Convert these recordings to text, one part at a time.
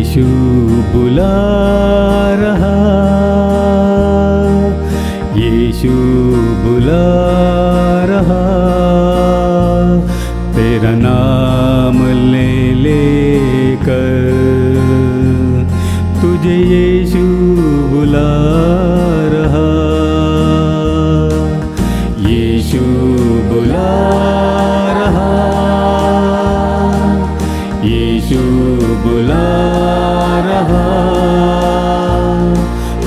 यीशु बुला रहा, यीशु बुला रहा, तेरा नाम ले लेकर तुझे यीशु बुला रहा, यीशु बुला रहा, यीशु बुला रहा,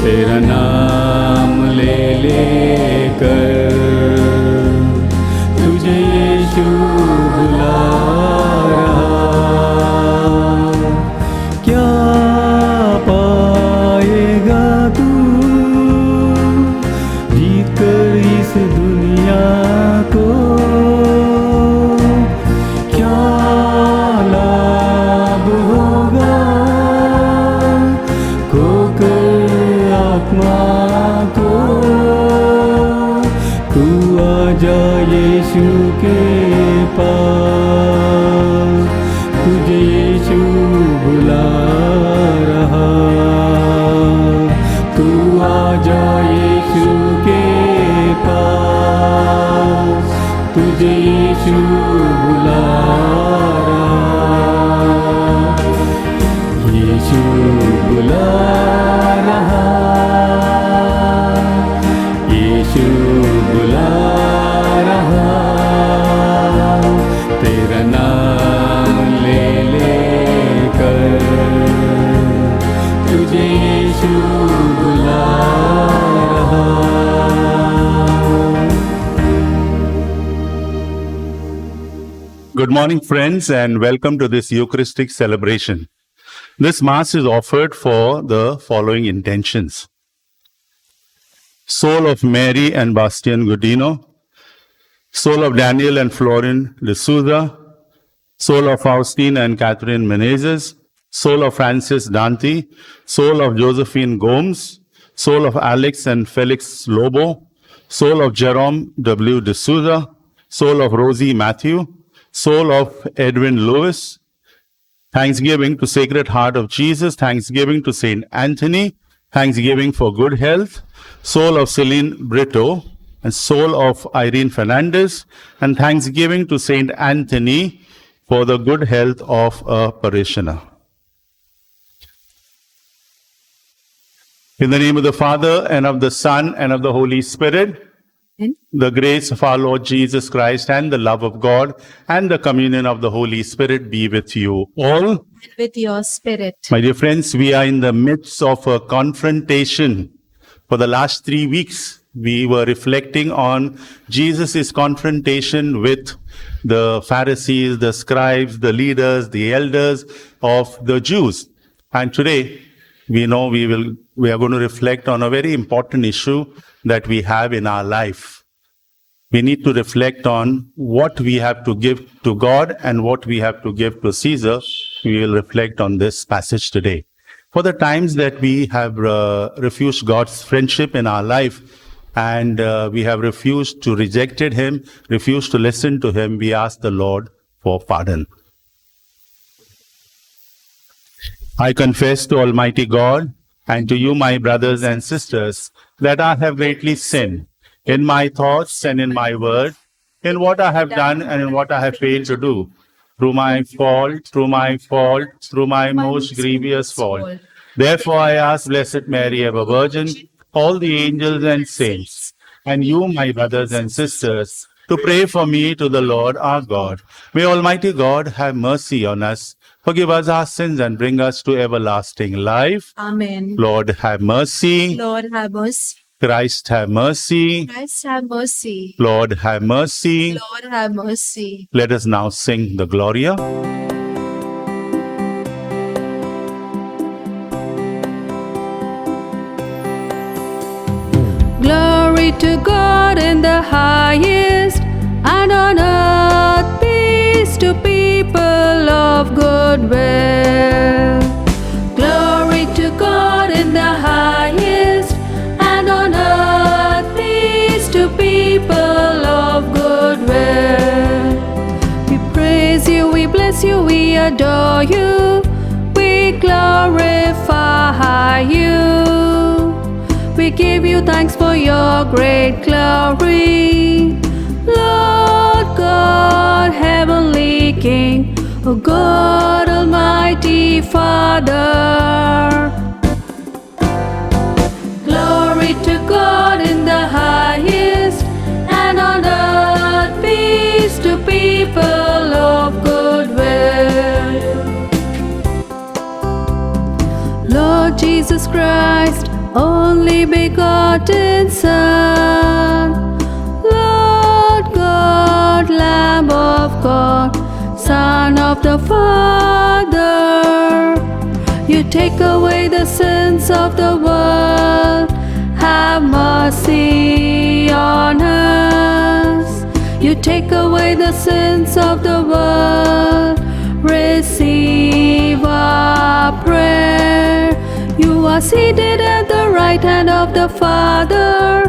तेरा नाम ले लेकर तुझे यीशु बुला रहा। क्या पाएगा तू जीत कर इस दुनिया को, क्या लाभ होगा खोकर आत्मा को। तू आजा यीशु के पास, तुझे यीशु बुला रहा। तू आजा यीशु के पास, तुझे यीशु बुला रहा, यीशु बुला रहा, यीशु बुला रहा, तेरा नाम ले लेकर तुझे यीशु बुला रहा। Good morning, friends, and welcome to this Eucharistic celebration. This Mass is offered for the following intentions: soul of Mary and Bastian Godino, soul of Daniel and Florin de Souza, soul of Faustine and Catherine Menezes, soul of Francis Dante, soul of Josephine Gomes, soul of Alex and Felix Lobo, soul of Jerome W. de Souza, soul of Rosie Matthew, soul of Edwin Lewis. Thanksgiving to Sacred Heart of Jesus, thanksgiving to Saint Anthony, thanksgiving for good health, soul of Celine Brito, and soul of Irene Fernandez, and thanksgiving to Saint Anthony for the good health of a parishioner. In the name of the Father, and of the Son, and of the Holy Spirit, the grace of our Lord Jesus Christ, and the love of God, and the communion of the Holy Spirit be with you all. And with your spirit. My dear friends, we are in the midst of a confrontation. For the last 3 weeks, we were reflecting on Jesus' confrontation with the Pharisees, the scribes, the leaders, the elders of the Jews. And today, we know we are going to reflect on a very important issue that we have in our life. We need to reflect on what we have to give to God and what we have to give to Caesar. We will reflect on this passage today. For the times that we have refused God's friendship in our life, and we have refused to rejected Him, refused to listen to Him, we ask the Lord for pardon. I confess to Almighty God and to you, my brothers and sisters, that I have greatly sinned in my thoughts and in my word, in what I have done and in what I have failed to do, through my fault, through my most grievous fault. Therefore I ask Blessed Mary, ever Virgin, all the angels and saints, and you, my brothers and sisters, to pray for me to the Lord our God. May Almighty God have mercy on us, forgive us our sins, and bring us to everlasting life. Amen. Lord, have mercy. Lord, have mercy. Christ, have mercy. Christ, have mercy. Lord, have mercy. Lord, have mercy. Let us now sing the Gloria. Glory to God in the highest, and on earth peace to people of good will. Glory to God in the highest, and on earth peace to people of good will. We praise you, we bless you, we adore you. We glorify you. We give you thanks for your great glory. Lord God, heavenly King, O God, Almighty Father. Glory to God in the highest, and on earth peace to people of good will. Lord Jesus Christ, only begotten Son, Lord God, Lamb of God, Son of the Father, you take away the sins of the world. Have mercy on us. You take away the sins of the world. Receive our prayer. You are seated at the right hand of the Father.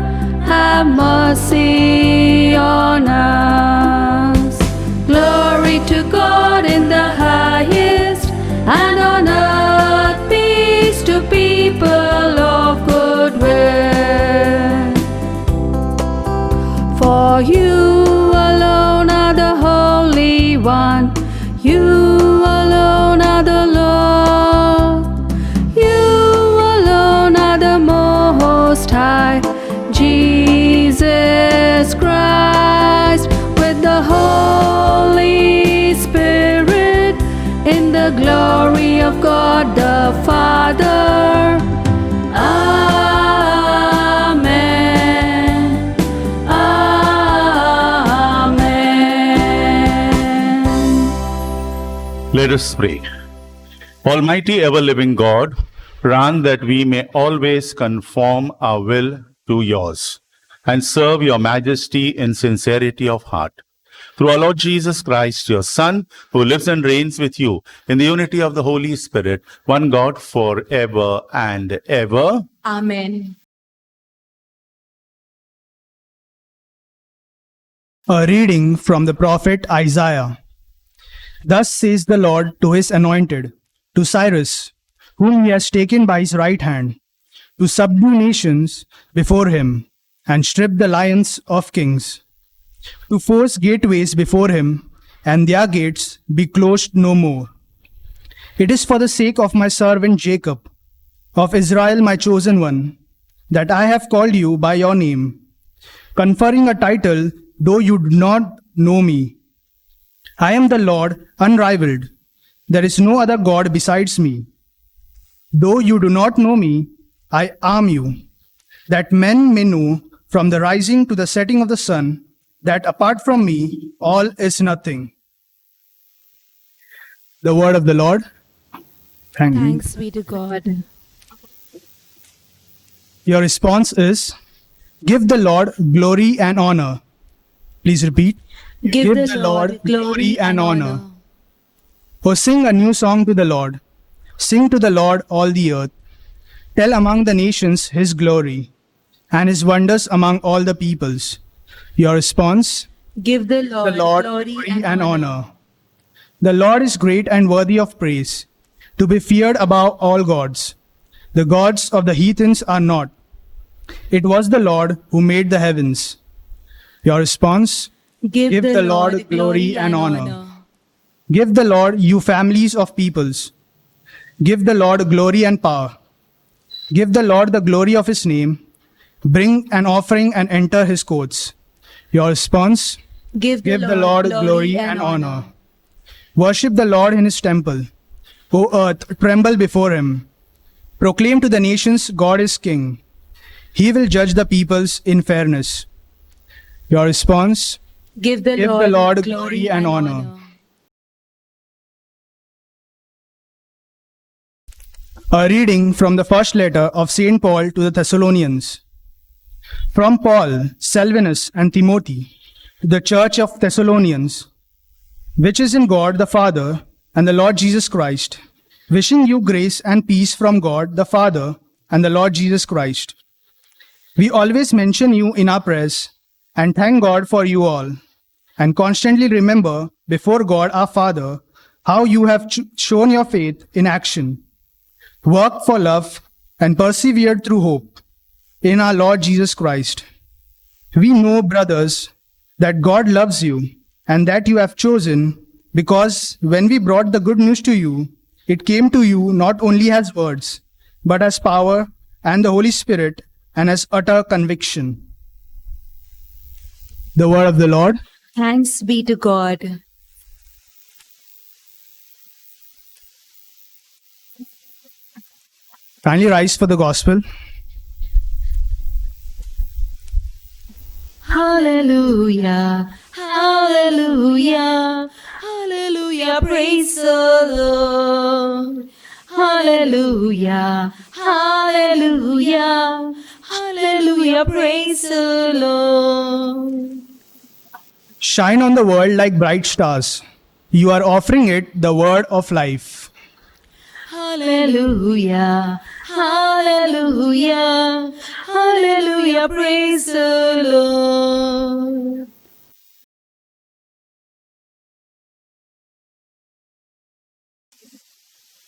Have mercy on us. Glory to God in the highest, and on earth peace to people of good will. For you alone are the Holy One, you alone are the Lord, you alone are the Most High, Jesus Christ, with the Holy Spirit, in the glory of God the Father. Amen. Amen. Let us pray. Almighty ever-living God, grant that we may always conform our will to yours and serve your majesty in sincerity of heart. Through our Lord Jesus Christ, your Son, who lives and reigns with you in the unity of the Holy Spirit, one God forever and ever. Amen. A reading from the prophet Isaiah. Thus says the Lord to his anointed, to Cyrus, whom he has taken by his right hand, to subdue nations before him, and strip the lions of kings, to force gateways before him, and their gates be closed no more. It is for the sake of my servant Jacob, of Israel my chosen one, that I have called you by your name, conferring a title though you do not know me. I am the Lord, unrivaled. There is no other God besides me. Though you do not know me, I arm you, that men may know from the rising to the setting of the sun, that apart from me, all is nothing. The word of the Lord. Thanks be to God. Your response is, give the Lord glory and honor. Please repeat. Give the Lord glory and honor. Oh, sing a new song to the Lord. Sing to the Lord all the earth. Tell among the nations his glory and his wonders among all the peoples. Your response, Give the Lord, glory and honor. The Lord is great and worthy of praise, to be feared above all gods. The gods of the heathens are not. It was the Lord who made the heavens. Your response, Give the Lord glory and honor. Give the Lord, you families of peoples. Give the Lord glory and power. Give the Lord the glory of his name. Bring an offering and enter his courts. Your response, Give the Lord glory and honor. Worship the Lord in his temple. O earth, tremble before him. Proclaim to the nations, God is king. He will judge the peoples in fairness. Your response, Give the Lord glory and honor. A reading from the first letter of St. Paul to the Thessalonians. From Paul, Silvanus, and Timothy, to the church of Thessalonians, which is in God the Father and the Lord Jesus Christ, wishing you grace and peace from God the Father and the Lord Jesus Christ. We always mention you in our prayers and thank God for you all, and constantly remember before God our Father how you have shown your faith in action, Work for love and persevere through hope in our Lord Jesus Christ. We know, brothers, that God loves you and that you have chosen, because when we brought the good news to you, it came to you not only as words, but as power and the Holy Spirit and as utter conviction. The word of the Lord. Thanks be to God. Kindly rise for the gospel. Hallelujah, hallelujah, hallelujah, praise the Lord. Hallelujah, hallelujah, hallelujah, praise the Lord. Shine on the world like bright stars. You are offering it the word of life. Hallelujah, hallelujah, hallelujah, praise the Lord.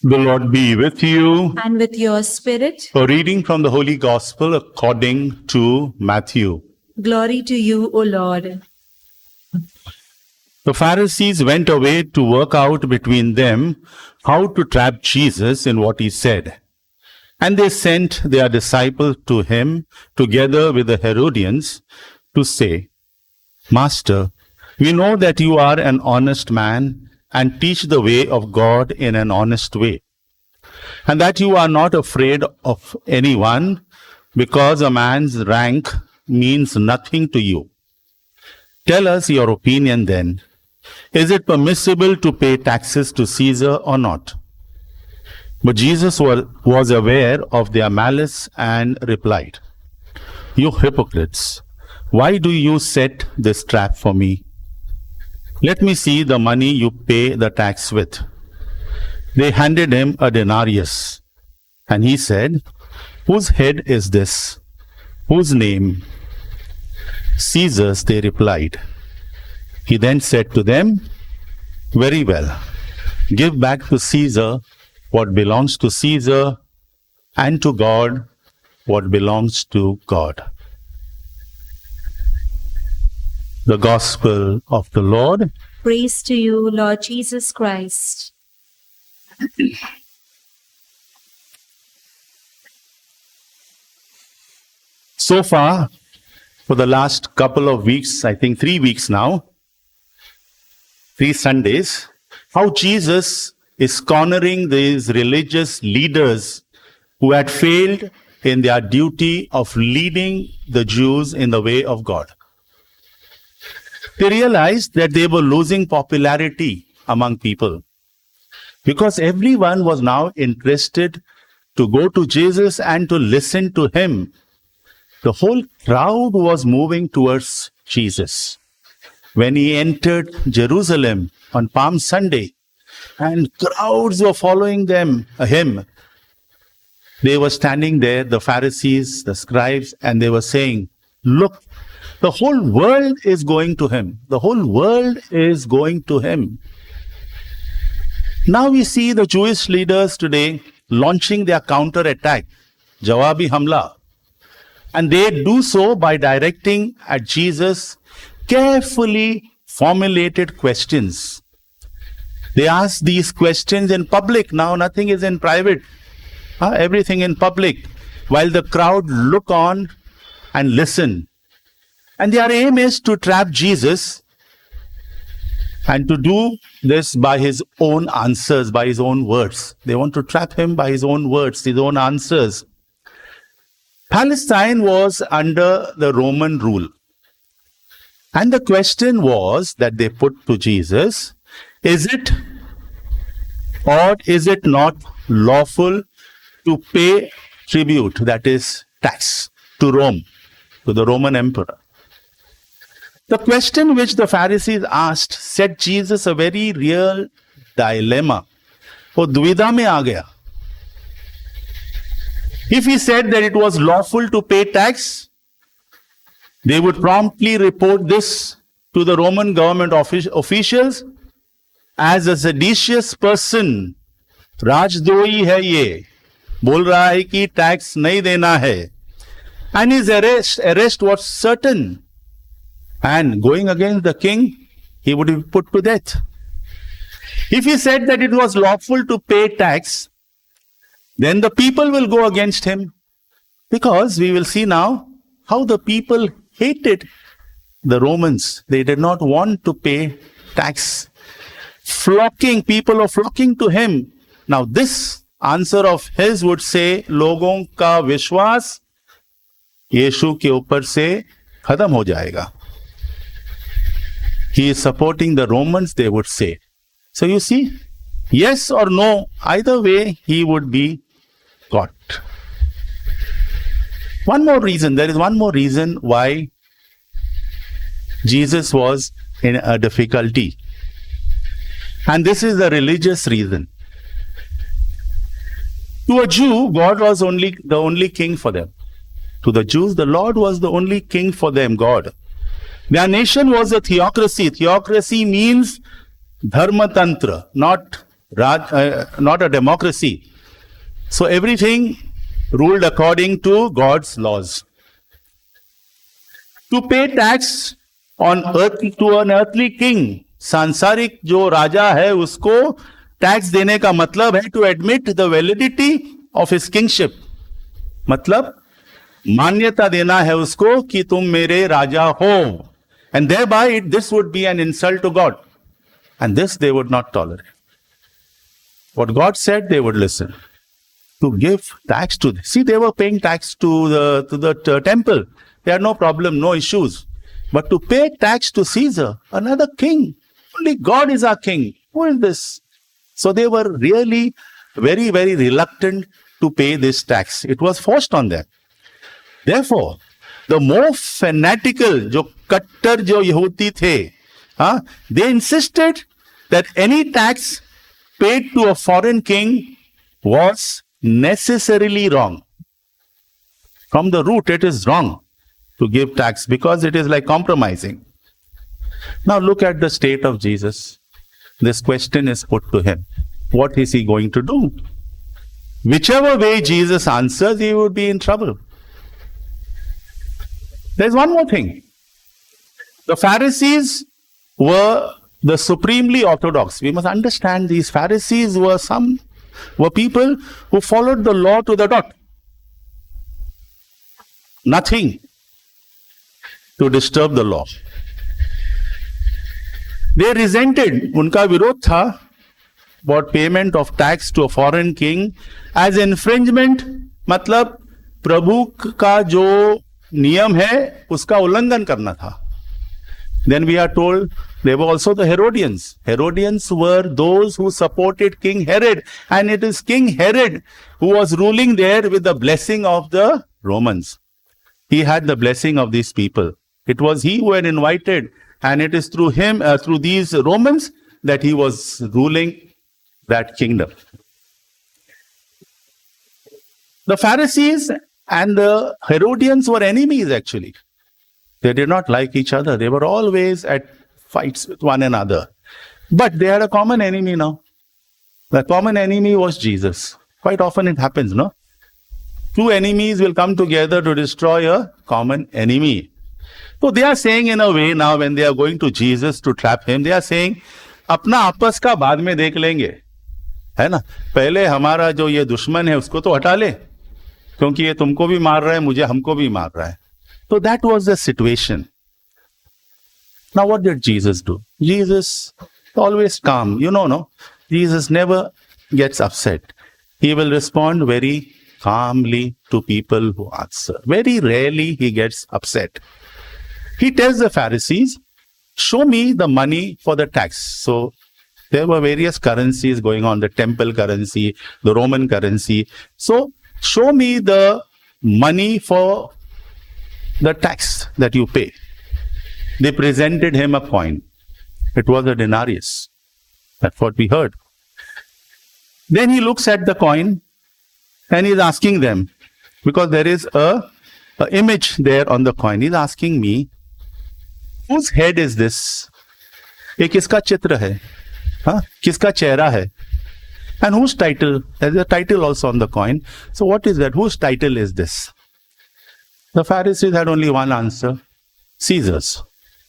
The Lord be with you. And with your spirit, A reading from the Holy Gospel according to Matthew. glory to you, O Lord. The Pharisees went away to work out between them how to trap Jesus in what he said. And they sent their disciples to him together with the Herodians to say, Master, we know that you are an honest man and teach the way of God in an honest way, and that you are not afraid of anyone, because a man's rank means nothing to you. Tell us your opinion then. Is it permissible to pay taxes to Caesar or not? But Jesus was aware of their malice and replied, You hypocrites, why do you set this trap for me? Let me see the money you pay the tax with. They handed him a denarius, and he said, Whose head is this? Whose name? Caesar's, they replied. He then said to them, Very well, give back to Caesar what belongs to Caesar, and to God what belongs to God. The Gospel of the Lord. Praise to you, Lord Jesus Christ. So far, for the last couple of weeks, I think 3 weeks now, 3 Sundays, how Jesus is cornering these religious leaders who had failed in their duty of leading the Jews in the way of God. They realized that they were losing popularity among people because everyone was now interested to go to Jesus and to listen to him. The whole crowd was moving towards Jesus. When he entered Jerusalem on Palm Sunday, and crowds were following him, they were standing there, the Pharisees, the scribes, and they were saying, Look, the whole world is going to him. The whole world is going to him. Now we see the Jewish leaders today launching their counter-attack, Jawabi Hamla. And they do so by directing at Jesus carefully formulated questions. They ask these questions in public. Now nothing is in private. Everything in public. While the crowd look on and listen. And their aim is to trap Jesus and to do this by his own answers, by his own words. They want to trap him by his own words, his own answers. Palestine was under the Roman rule. And the question was that they put to Jesus, is it or is it not lawful to pay tribute, that is tax, to Rome, to the Roman emperor? The question which the Pharisees asked set Jesus a very real dilemma. वो दुविधा में आ गया. If he said that it was lawful to pay tax, they would promptly report this to the Roman government officials as a seditious person. Rajdrohi hai ye. बोल रहा है कि tax नहीं देना है. And his arrest was certain. And going against the king, he would be put to death. If he said that it was lawful to pay tax, then the people will go against him. Because we will see now how the people hated the Romans. They did not want to pay tax. People are flocking to him. Now this answer of his would say, लोगों का विश्वास यीशु के ऊपर से खत्म हो जाएगा. He is supporting the Romans, they would say. So you see, yes or no, either way, he would be caught. There is one more reason why Jesus was in a difficulty. And this is the religious reason. To a Jew, God was the only king for them. To the Jews, the Lord was the only king for them, God. Their nation was a theocracy. Theocracy means dharma tantra, not a democracy. So everything ruled according to God's laws. To pay tax on earth to an earthly king, सांसारिक जो राजा है उसको tax देने का मतलब है to admit the validity of his kingship. मतलब मान्यता देना है उसको कि तुम मेरे राजा हो. And thereby this would be an insult to God. And this they would not tolerate. What God said, they would listen. To give tax to, see, they were paying tax to the temple. They had no problem, no issues. But to pay tax to Caesar, another king, only God is our king. Who is this? So they were really very, very reluctant to pay this tax. It was forced on them. Therefore, the more fanatical, जो कट्टर जो यहूदी थे, they insisted that any tax paid to a foreign king was necessarily wrong. From the root, it is wrong to give tax because it is like compromising. Now look at the state of Jesus. This question is put to him. What is he going to do? Whichever way Jesus answers, he would be in trouble. There's one more thing. The Pharisees were the supremely orthodox. We must understand these Pharisees were people who followed the law to the dot. Nothing to disturb the law. They resented, उनका विरोध था about payment of tax to a foreign king as infringement. मतलब प्रभु का जो नियम है उसका उल्लंघन करना था. Then we are told there were also the Herodians. Herodians were those who supported King Herod, and it is King Herod who was ruling there with the blessing of the Romans. He had the blessing of these people. It was he who had invited, and it is through him, through these Romans, that he was ruling that kingdom. The Pharisees and the Herodians were enemies actually. They did not like each other. They were always at fights with one another. But they had a common enemy now. The common enemy was Jesus. Quite often it happens, no? Two enemies will come together to destroy a common enemy. So they are saying in a way now when they are going to Jesus to trap him, they are saying, अपना आपस का बाद में देख लेंगे, है ना? पहले हमारा जो ये दुश्मन है उसको तो हटा ले, क्योंकि ये तुमको भी मार रहा है, मुझे हमको भी मार रहा है. So that was the situation. Now what did Jesus do? Jesus always calm. You know, no? Jesus never gets upset. He will respond very calmly to people who answer. Very rarely he gets upset. He tells the Pharisees, show me the money for the tax. So there were various currencies going on, the temple currency, the Roman currency. So show me the money for the tax that you pay. They presented him a coin. It was a denarius. That's what we heard. Then he looks at the coin and he's asking them, because there is a image there on the coin. He's asking me, whose head is this? ये किसका चित्र है? हाँ, किसका चेहरा है? And whose title? There's a title also on the coin. So what is that? Whose title is this? The Pharisees had only one answer: Caesar's.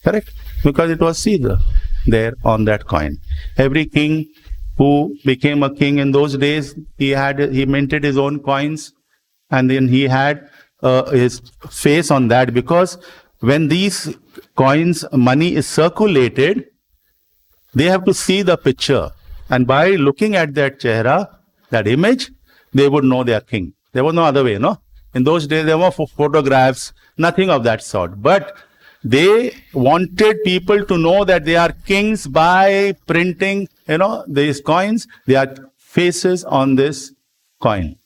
Correct? Because it was Caesar there on that coin. Every king who became a king in those days, he minted his own coins, and then he had his face on that, because when these coins, money is circulated, they have to see the picture, and by looking at that chehra, that image, they would know they are king. There was no other way, no? In those days, there were photographs, nothing of that sort. But they wanted people to know that they are kings by printing, these coins. Their faces on this coin.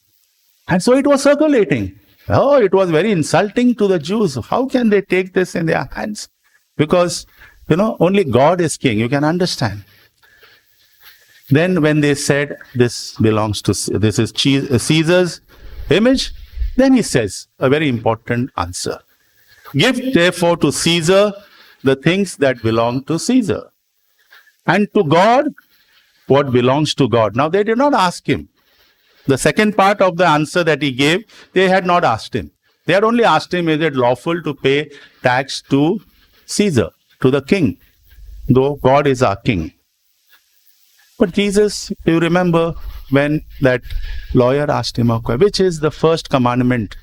And so it was circulating. Oh, it was very insulting to the Jews. How can they take this in their hands? Because, only God is king. You can understand. Then when they said this is Caesar's image, then he says a very important answer. Give therefore to Caesar the things that belong to Caesar, and to God what belongs to God. Now they did not ask him. The second part of the answer that he gave, they had not asked him. They had only asked him, is it lawful to pay tax to Caesar, to the king, though God is our king? But Jesus, you remember when that lawyer asked him a question, which is the first commandment?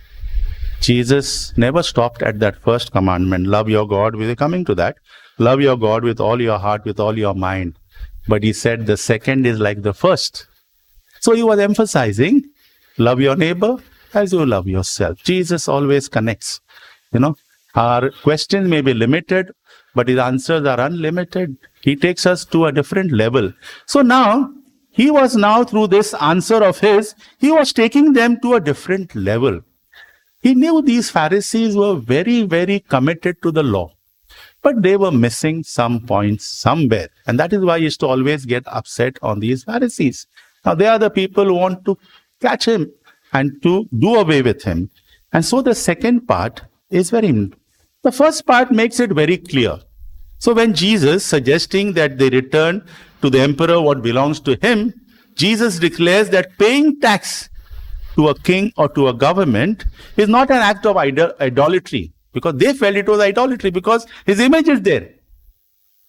Jesus never stopped at that first commandment. Love your God. We're coming to that. Love your God with all your heart, with all your mind. But he said the second is like the first. So he was emphasizing, love your neighbor as you love yourself. Jesus always connects. Our questions may be limited, but his answers are unlimited. He takes us to a different level. So now, he was through this answer of his, he was taking them to a different level. He knew these Pharisees were very, very committed to the law, but they were missing some points somewhere. And that is why he used to always get upset on these Pharisees. Now, they are the people who want to catch him and to do away with him. And so the second part is the first part makes it very clear. So when Jesus suggesting that they return to the emperor what belongs to him, Jesus declares that paying tax to a king or to a government is not an act of idolatry, because they felt it was idolatry because his image is there.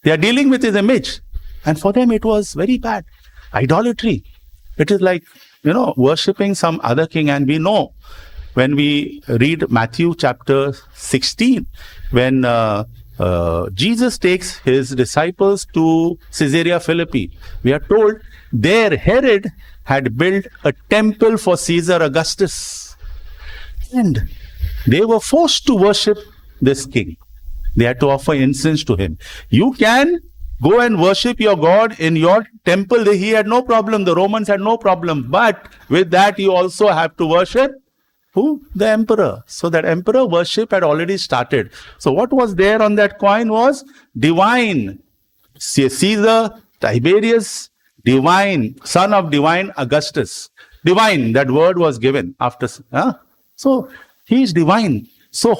They are dealing with his image. And for them it was very bad. Idolatry. It is like, worshipping some other king. And we know when we read Matthew chapter 16, when Jesus takes his disciples to Caesarea Philippi, we are told there Herod had built a temple for Caesar Augustus. And they were forced to worship this king. They had to offer incense to him. You can go and worship your God in your temple. He had no problem. The Romans had no problem. But with that, you also have to worship who? The emperor. So that emperor worship had already started. So what was there on that coin was divine. Caesar, Tiberius, divine, son of divine Augustus. Divine, that word was given after. So he is divine. So,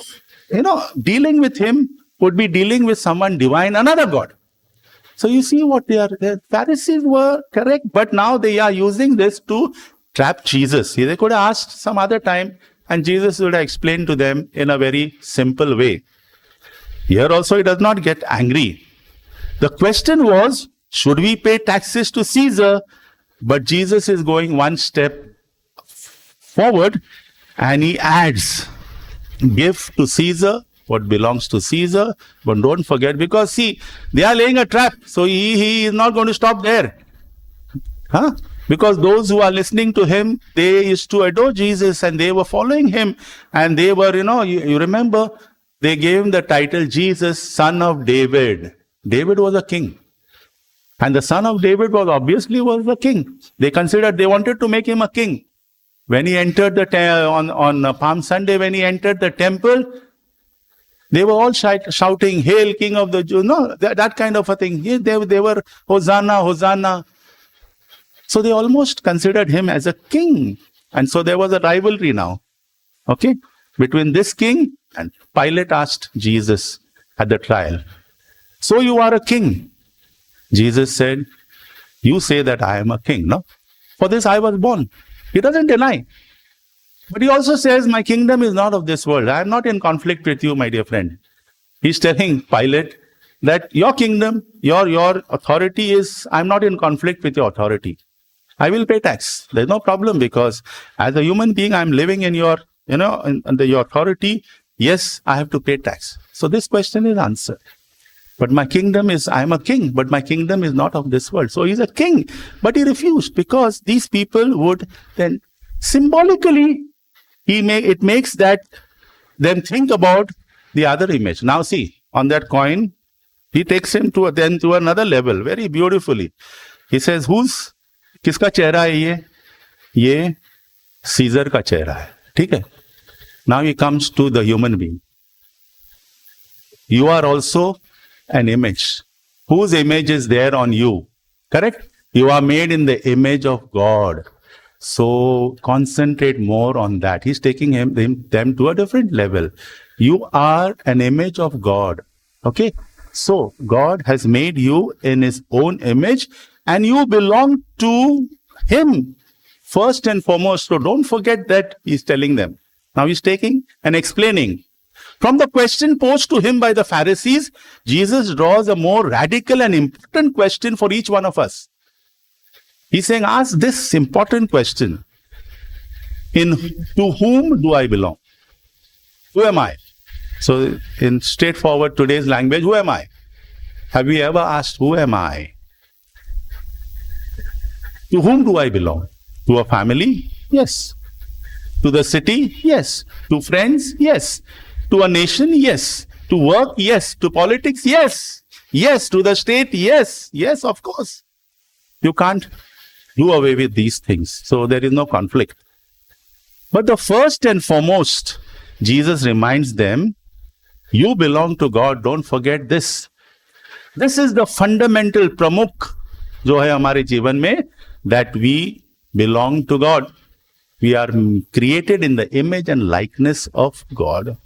dealing with him would be dealing with someone divine, another God. So you see what the Pharisees were correct, but now they are using this to trap Jesus. They could have asked some other time and Jesus would have explained to them in a very simple way. Here also he does not get angry. The question was, should we pay taxes to Caesar? But Jesus is going one step forward and he adds, give to Caesar what belongs to Caesar, but don't forget, because see, they are laying a trap. So he is not going to stop there. Because those who are listening to him, they used to adore Jesus and they were following him. And they were, you remember, they gave him the title Jesus, son of David. David was a king. And the son of David was the king. They wanted to make him a king. When he entered on Palm Sunday, when he entered the temple, they were all shouting, "Hail, King of the Jews!" No, that kind of a thing. They were, Hosanna, Hosanna. So they almost considered him as a king. And so there was a rivalry now, between this king, and Pilate asked Jesus at the trial, "So you are a king?" Jesus said, "You say that I am a king, no? For this I was born. He doesn't deny. But he also says, my kingdom is not of this world. I am not in conflict with you, my dear friend. He's telling Pilate that your kingdom, your authority is, I'm not in conflict with your authority. I will pay tax. There's no problem, because as a human being, I'm living in your, under your authority. Yes, I have to pay tax. So this question is answered. But my kingdom is, I'm a king, but my kingdom is not of this world. So he's a king, but he refused, because these people would then symbolically, it makes that them think about the other image. Now see, on that coin, he takes him to another level very beautifully. He says, किसका चेहरा है ये scissor का चेहरा है, ठीक है? Now he comes to the human being. You are also an image. Whose image is there on you? Correct? You are made in the image of God. So concentrate more on that. He's taking them to a different level. You are an image of God. Okay? So God has made you in his own image, and you belong to him first and foremost. So don't forget that he's telling them. Now he's taking and explaining. From the question posed to him by the Pharisees, Jesus draws a more radical and important question for each one of us. He's saying, ask this important question. To whom do I belong? Who am I? So in straightforward today's language, who am I? Have you ever asked, who am I? To whom do I belong? To a family? Yes. To the city? Yes. To friends? Yes. To a nation? Yes. To work? Yes. To politics? Yes. Yes. To the state? Yes. Yes, of course. You can't do away with these things. So there is no conflict. But the first and foremost, Jesus reminds them, you belong to God. Don't forget this. This is the fundamental pramukh जो है हमारे जीवन में, that we belong to God. We are created in the image and likeness of God.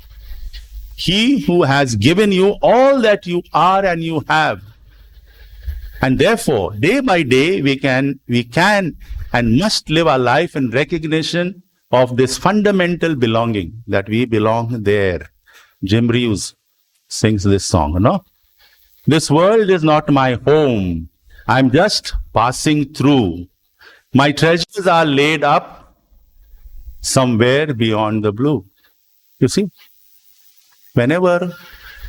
He who has given you all that you are and you have. And therefore, day by day, we can and must live our life in recognition of this fundamental belonging, that we belong there. Jim Reeves sings this song, no? This world is not my home. I'm just passing through. My treasures are laid up somewhere beyond the blue. You see, whenever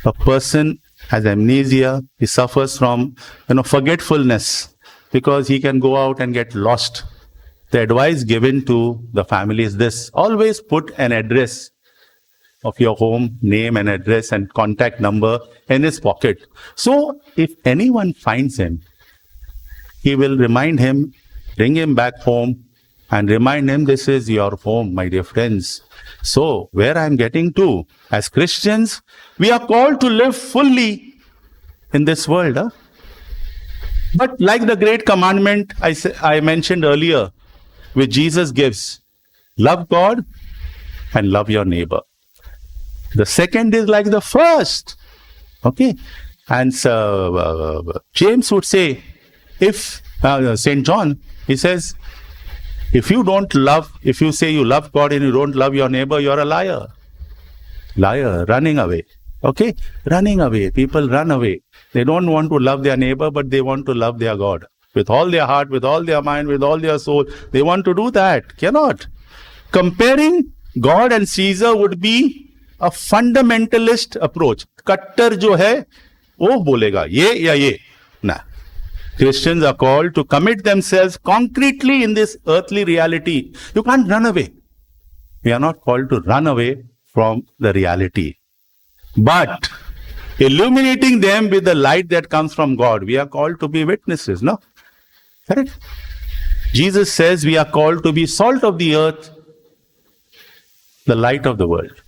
a person has amnesia, he suffers from forgetfulness, because he can go out and get lost. The advice given to the family is this: always put an address of your home, name and address and contact number in his pocket. So if anyone finds him, he will remind him, bring him back home and remind him, this is your home, my dear friends. So where I'm getting to, as Christians, we are called to live fully in this world. But like the great commandment I mentioned earlier, which Jesus gives, love God and love your neighbor. The second is like the first. Okay. And so, James would say, if St. John, he says, if you say you love God and you don't love your neighbor, you're a liar. Liar, running away. Okay? Running away. People run away. They don't want to love their neighbor, but they want to love their God. With all their heart, with all their mind, with all their soul. They want to do that. Cannot. Comparing God and Caesar would be a fundamentalist approach. Kattar jo hai, wo bolega, ye ya ye. Nah. Christians are called to commit themselves concretely in this earthly reality. You can't run away. We are not called to run away from the reality, but illuminating them with the light that comes from God. We are called to be witnesses, no? Correct? Jesus says we are called to be salt of the earth, the light of the world.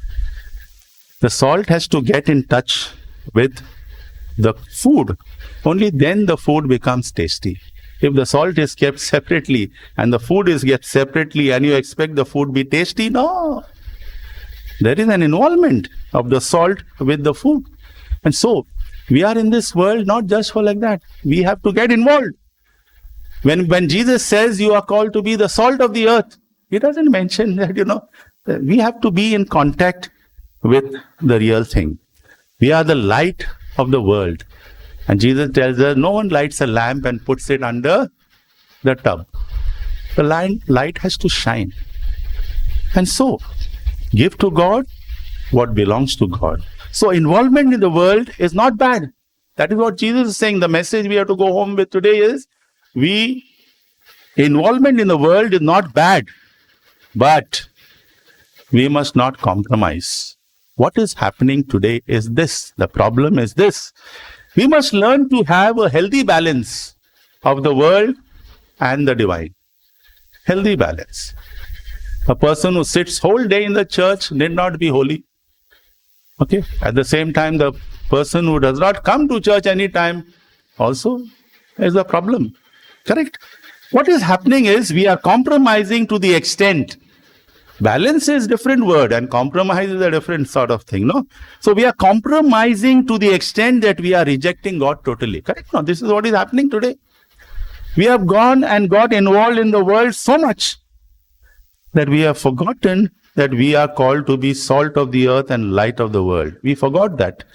The salt has to get in touch with the food. Only then the food becomes tasty. If the salt is kept separately and the food is kept separately and you expect the food be tasty, no. There is an involvement of the salt with the food. And so, we are in this world not just for like that. We have to get involved. When Jesus says you are called to be the salt of the earth, he doesn't mention that, we have to be in contact with the real thing. We are the light of the world. And Jesus tells us, no one lights a lamp and puts it under the tub. The light has to shine. And so, give to God what belongs to God. So, involvement in the world is not bad. That is what Jesus is saying. The message we have to go home with today is, involvement in the world is not bad, but we must not compromise. What is happening today is this. The problem is this. We must learn to have a healthy balance of the world and the divine. Healthy balance. A person who sits whole day in the church need not be holy. Okay. At the same time, the person who does not come to church anytime also is a problem. Correct? What is happening is we are compromising to the extent. Balance is different word and compromise is a different sort of thing, no? So we are compromising to the extent that we are rejecting God totally. Correct? No, this is what is happening today. We have gone and got involved in the world so much that we have forgotten that we are called to be salt of the earth and light of the world. We forgot that.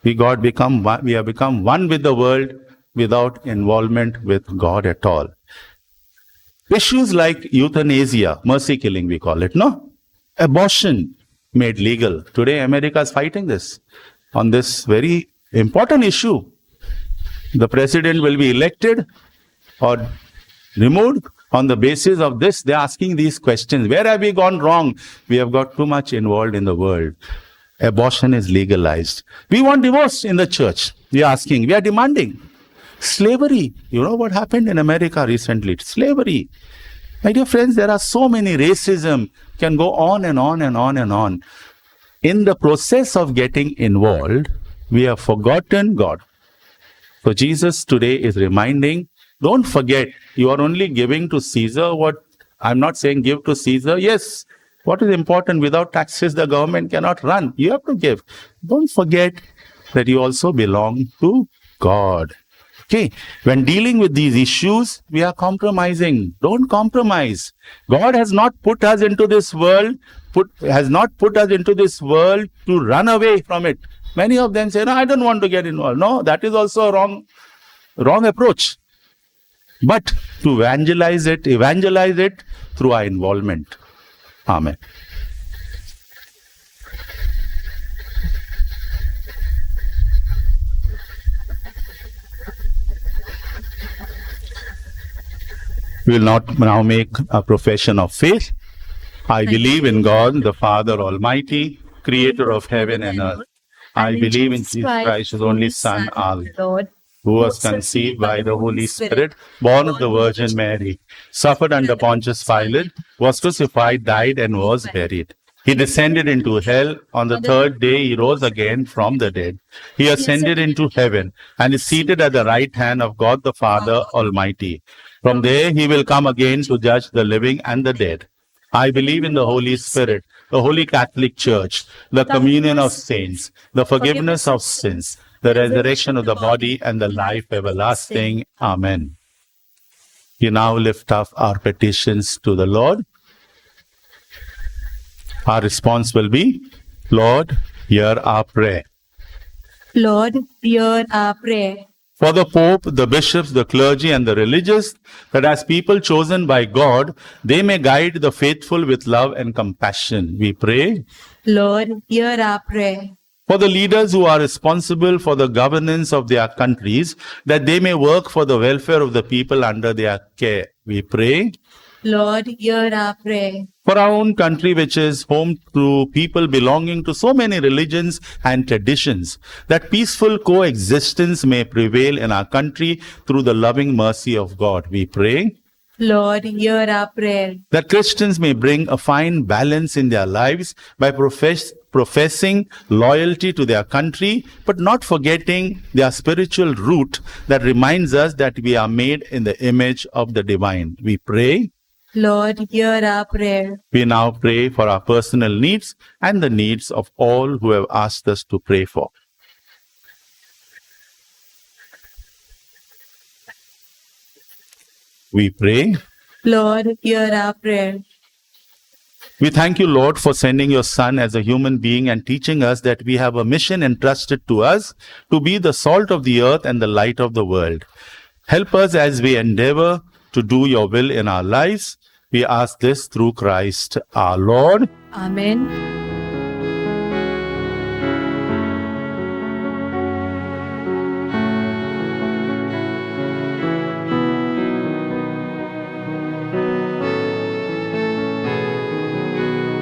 We have become one with the world without involvement with God at all. Issues like euthanasia, mercy killing we call it, no? Abortion made legal. Today America is fighting this. On this very important issue, the president will be elected or removed. On the basis of this, they are asking these questions. Where have we gone wrong? We have got too much involved in the world. Abortion is legalized. We want divorce in the church. We are asking, we are demanding. Slavery. You know what happened in America recently? Slavery. My dear friends, there are so many racism. Can go on and on and on and on. In the process of getting involved, we have forgotten God. So Jesus today is reminding, don't forget, you are only giving to Caesar what, I'm not saying give to Caesar. Yes, what is important? Without taxes, the government cannot run. You have to give. Don't forget that you also belong to God. Okay, when dealing with these issues, we are compromising. Don't compromise. God has not put us into this world, to run away from it. Many of them say, no, I don't want to get involved. No, that is also a wrong approach. But to evangelize it through our involvement. Amen. We will now make a profession of faith. I believe in God, the Father Almighty, creator of heaven and earth. I believe in Jesus Christ, his only Son, our Lord, who was conceived by the Holy Spirit, born of the Virgin Mary, suffered under Pontius Pilate, was crucified, died, and was buried. He descended into hell. On the third day, he rose again from the dead. He ascended into heaven and is seated at the right hand of God the Father Almighty. From there, he will come again to judge the living and the dead. I believe in the Holy Spirit, the Holy Catholic Church, the communion of saints, the forgiveness of sins, the resurrection of the body, and the life everlasting. Amen. We now lift up our petitions to the Lord. Our response will be, Lord, hear our prayer. Lord, hear our prayer. For the Pope, the bishops, the clergy, and the religious, that as people chosen by God, they may guide the faithful with love and compassion. We pray. Lord, hear our prayer. For the leaders who are responsible for the governance of their countries, that they may work for the welfare of the people under their care. We pray. Lord, hear our prayer. For our own country, which is home to people belonging to so many religions and traditions, that peaceful coexistence may prevail in our country through the loving mercy of God. We pray. Lord, hear our prayer. That Christians may bring a fine balance in their lives by professing loyalty to their country, but not forgetting their spiritual root that reminds us that we are made in the image of the divine. We pray. Lord, hear our prayer. We now pray for our personal needs and the needs of all who have asked us to pray for. we pray. Lord, hear our prayer. We thank you, Lord, for sending your Son as a human being and teaching us that we have a mission entrusted to us to be the salt of the earth and the light of the world. Help us as we endeavor to do your will in our lives. We ask this through Christ our Lord. Amen.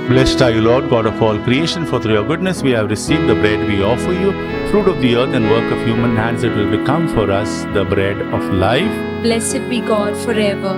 Blessed are you, Lord, God of all creation, for through your goodness we have received the bread we offer you, fruit of the earth and work of human hands. It will become for us the bread of life. Blessed be God forever.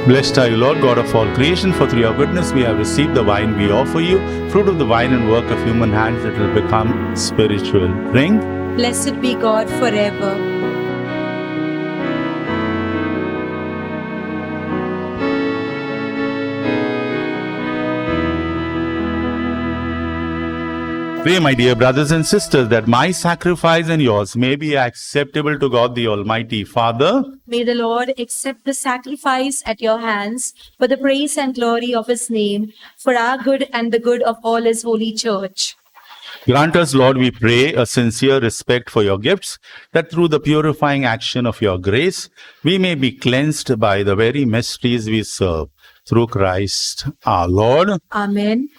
Blessed are you, Lord, God of all creation, for through your goodness we have received the wine we offer you, fruit of the vine and work of human hands. It will become spiritual drink. Blessed be God forever. Pray, my dear brothers and sisters, that my sacrifice and yours may be acceptable to God the Almighty Father. May the Lord accept the sacrifice at your hands for the praise and glory of his name, for our good and the good of all his holy church. Grant us, Lord, we pray, a sincere respect for your gifts, that through the purifying action of your grace, we may be cleansed by the very mysteries we serve. Through Christ our Lord. Amen.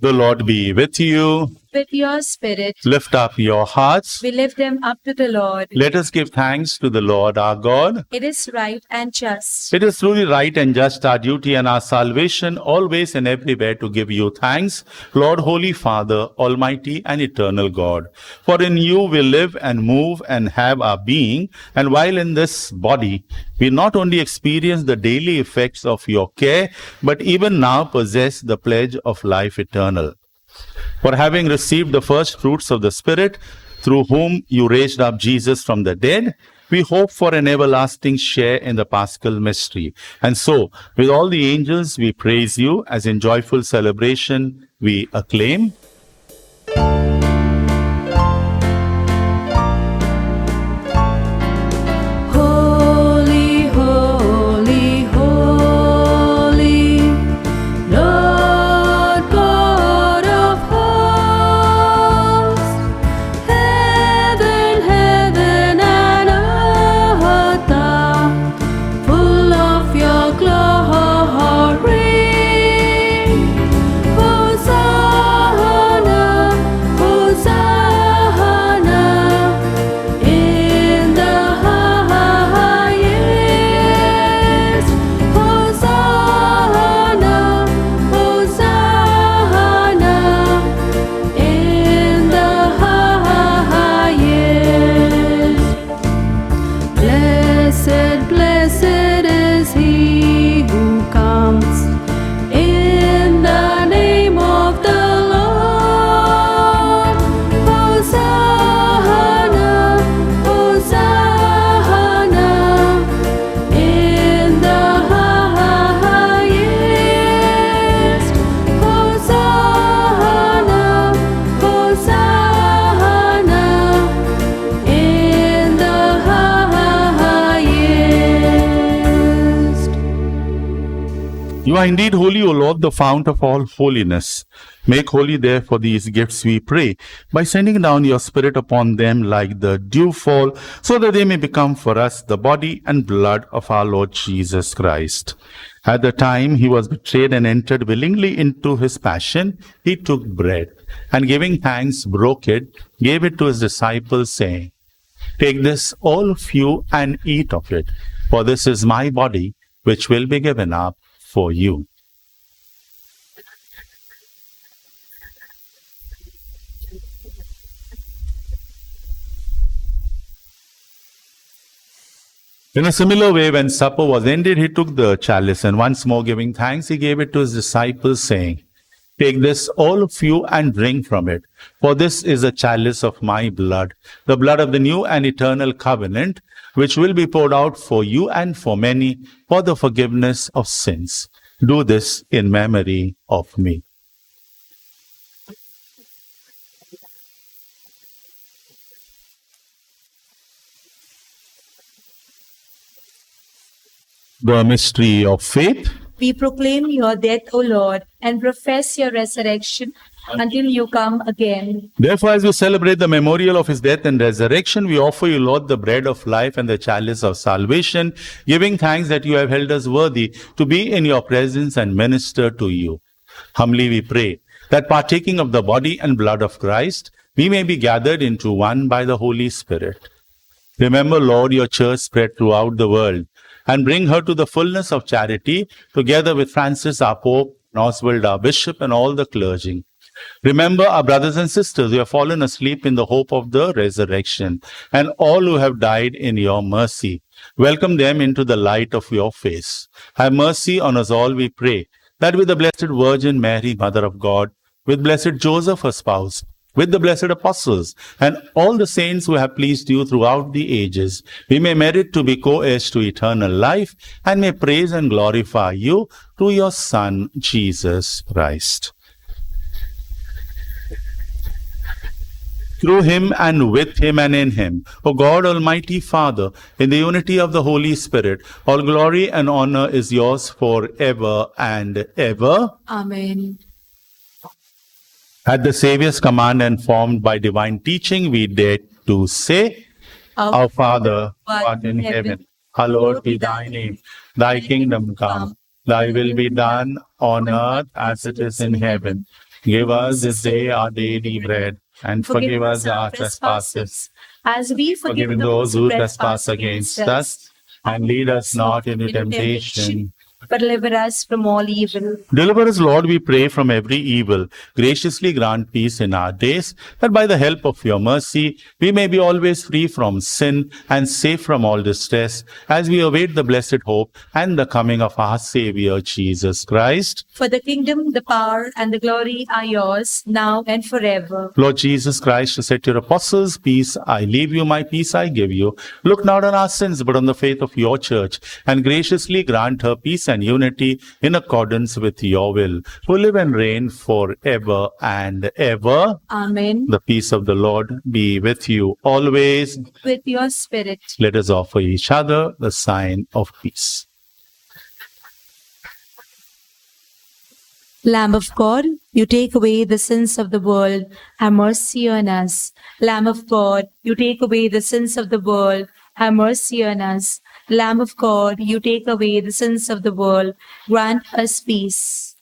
The Lord be with you. With your spirit, Lift up your hearts. we lift them up to the Lord. Let us give thanks to the Lord our God. It is right and just. It is truly right and just, our duty and our salvation, always and everywhere to give you thanks, Lord, Holy Father, Almighty and Eternal God. For in you we live and move and have our being, and while in this body, we not only experience the daily effects of your care, but even now possess the pledge of life eternal. For having received the first fruits of the Spirit, through whom you raised up Jesus from the dead, we hope for an everlasting share in the Paschal mystery. And so, with all the angels, we praise you, as in joyful celebration we acclaim. Holy, holy, holy, Lord God of hosts. Heaven, heaven and earth are full of your glory. Hosanna, Hosanna in the highest. Hosanna, Hosanna in the highest. Blessed, blessed is he who comes in the name of the Lord. Hosanna, Hosanna in the highest. Hosanna, Hosanna in the highest. You are indeed holy, O Lord, the fount of all holiness. Make holy therefore these gifts, we pray, by sending down your Spirit upon them like the dewfall, so that they may become for us the body and blood of our Lord Jesus Christ. At the time he was betrayed and entered willingly into his passion, he took bread, and giving thanks, broke it, gave it to his disciples, saying, Take this, all of you, and eat of it, for this is my body, which will be given up for you. In a similar way, when supper was ended, he took the chalice, and once more giving thanks, he gave it to his disciples, saying, Take this, all of you, and drink from it. For this is a chalice of my blood, the blood of the new and eternal covenant, which will be poured out for you and for many for the forgiveness of sins. Do this in memory of me. The mystery of faith. We proclaim your death, O Lord, and profess your resurrection until you come again. Therefore, as we celebrate the memorial of his death and resurrection, we offer you, Lord, the bread of life and the chalice of salvation, giving thanks that you have held us worthy to be in your presence and minister to you. Humbly we pray that partaking of the body and blood of Christ, we may be gathered into one by the Holy Spirit. Remember, Lord, your church spread throughout the world, and bring her to the fullness of charity, together with Francis our Pope, and Oswald our Bishop, and all the clergy. Remember our brothers and sisters who have fallen asleep in the hope of the resurrection, and all who have died in your mercy. Welcome them into the light of your face. Have mercy on us all, we pray, that with the Blessed Virgin Mary, Mother of God, with Blessed Joseph, her spouse, with the blessed apostles, and all the saints who have pleased you throughout the ages, we may merit to be co-heirs to eternal life, and may praise and glorify you through your Son, Jesus Christ. Through him, and with him, and in him, O God, Almighty Father, in the unity of the Holy Spirit, all glory and honor is yours forever and ever. Amen. At the Saviour's command and formed by divine teaching, we dare to say, Our Father, who art in heaven, hallowed be thy name. Thy kingdom come, thy will be done on earth as it is in heaven. Give us this day our daily bread, and forgive us our trespasses, as we forgive those who trespass against us, and lead us not into temptation, but deliver us from all evil. Deliver us, Lord, we pray, from every evil. Graciously grant peace in our days, that by the help of your mercy, we may be always free from sin and safe from all distress, as we await the blessed hope and the coming of our Savior, Jesus Christ. For the kingdom, the power, and the glory are yours, now and forever. Lord Jesus Christ, who said to your apostles, Peace I leave you, my peace I give you. Look not on our sins, but on the faith of your church, and graciously grant her peace and unity in accordance with your will, who live and reign forever and ever. Amen. The peace of the Lord be with you always. With your spirit. Let us offer each other the sign of peace. Lamb of God, you take away the sins of the world, have mercy on us. Lamb of God, you take away the sins of the world, have mercy on us. Lamb of God, you take away the sins of the world, grant us peace.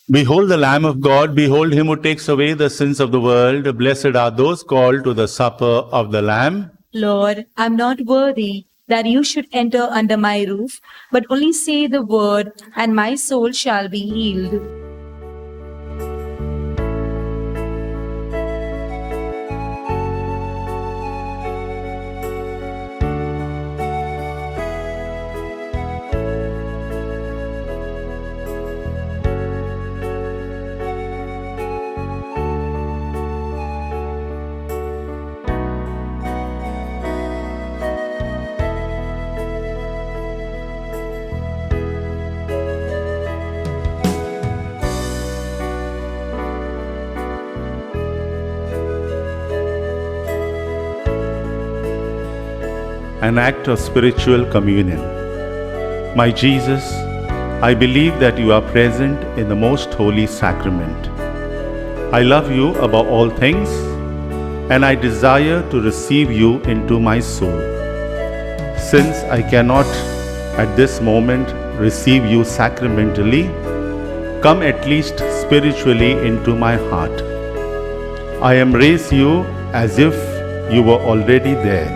Behold the Lamb of God, behold him who takes away the sins of the world. Blessed are those called to the supper of the Lamb. Lord, I am not worthy that you should enter under my roof, but only say the word, and my soul shall be healed. An act of spiritual communion. My Jesus, I believe that you are present in the most holy sacrament. I love you above all things, and I desire to receive you into my soul. Since I cannot at this moment receive you sacramentally, come at least spiritually into my heart. I embrace you as if you were already there,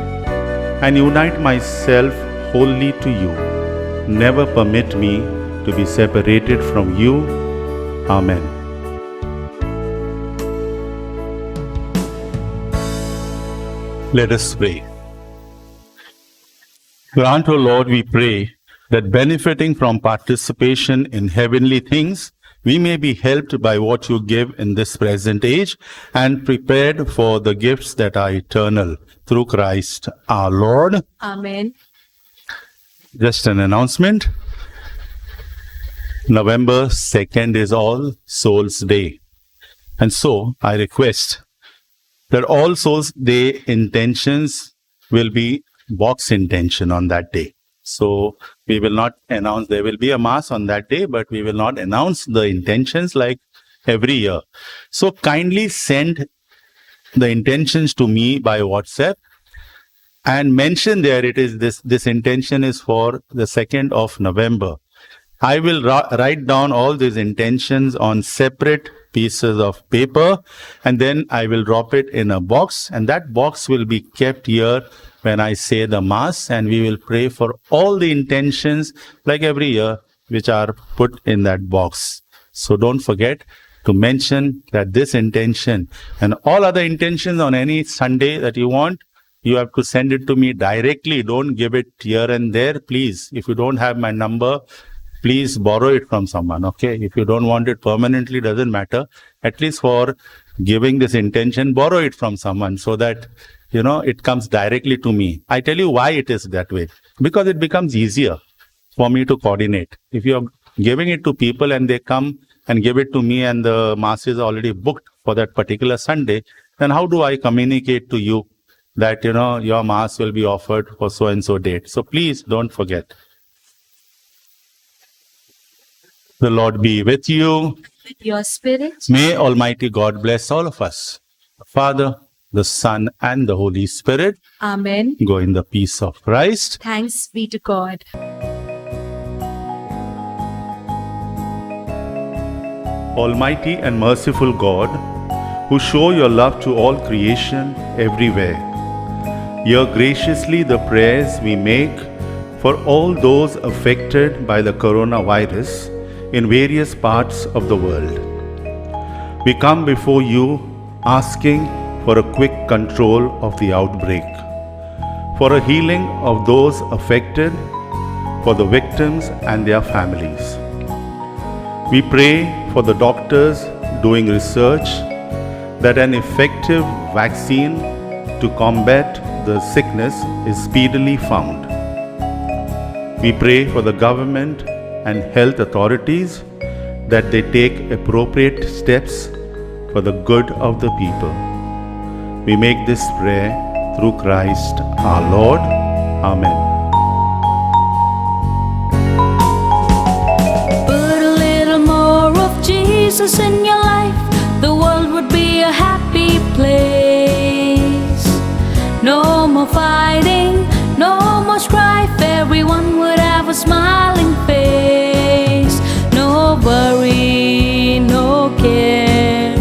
and unite myself wholly to you. Never permit me to be separated from you. Amen. Let us pray. Grant, O Lord, we pray, that benefiting from participation in heavenly things, we may be helped by what you give in this present age and prepared for the gifts that are eternal through Christ our Lord. Amen. Just an announcement. November 2nd is All Souls Day. And so I request that All Souls Day intentions will be box intention on that day. So we will not announce, there will be a mass on that day, but we will not announce the intentions like every year. So kindly send the intentions to me by WhatsApp and mention there it is this intention is for the 2nd of November. I will write down all these intentions on separate pieces of paper and then I will drop it in a box, and that box will be kept here when I say the mass, and we will pray for all the intentions like every year which are put in that box. So don't forget to mention that this intention and all other intentions on any Sunday that you want, you have to send it to me directly. Don't give it here and there, please. If you don't have my number, please borrow it from someone, okay? If you don't want it permanently, doesn't matter. At least for giving this intention, borrow it from someone so that, it comes directly to me. I tell you why it is that way. Because it becomes easier for me to coordinate. If you're giving it to people and they come and give it to me and the mass is already booked for that particular Sunday, then how do I communicate to you that, your mass will be offered for so-and-so date? So please don't forget. The Lord be with you. With your spirit. May Almighty God bless all of us. The Father, the Son, and the Holy Spirit. Amen. Go in the peace of Christ. Thanks be to God. Almighty and merciful God, who show your love to all creation everywhere, hear graciously the prayers we make for all those affected by the coronavirus in various parts of the world. We come before you asking for a quick control of the outbreak, for a healing of those affected, for the victims and their families. We pray for the doctors doing research that an effective vaccine to combat the sickness is speedily found. We pray for the government and health authorities that they take appropriate steps for the good of the people. We make this prayer through Christ our Lord. Amen. Put a little more of Jesus in your life, the world would be a happy place. No more fighting, no more strife, everyone would have a smiling face. No worry, no care,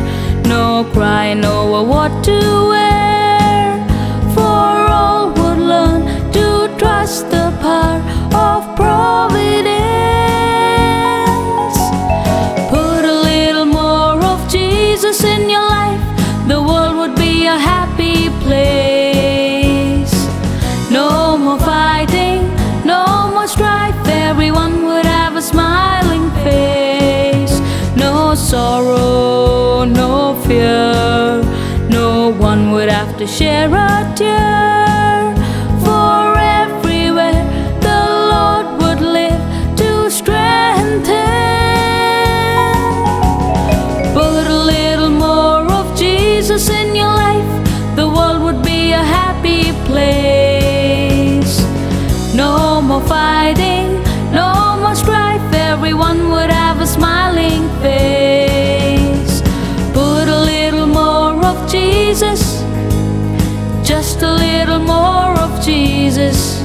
no cry, no what to wear, for all would learn to trust the power of providence. Put a little more of Jesus in your life, the world would be a happy place. No more fighting, no more strife, everyone would have a smiling face. No sorrow, no fear, no one would have to share a tear, for everywhere the Lord would live to strengthen. Put a little more of Jesus in your life, the world would be a happy place. No more fighting, no more strife, everyone would have a smiling face. Put a little more of Jesus, just a little more of Jesus.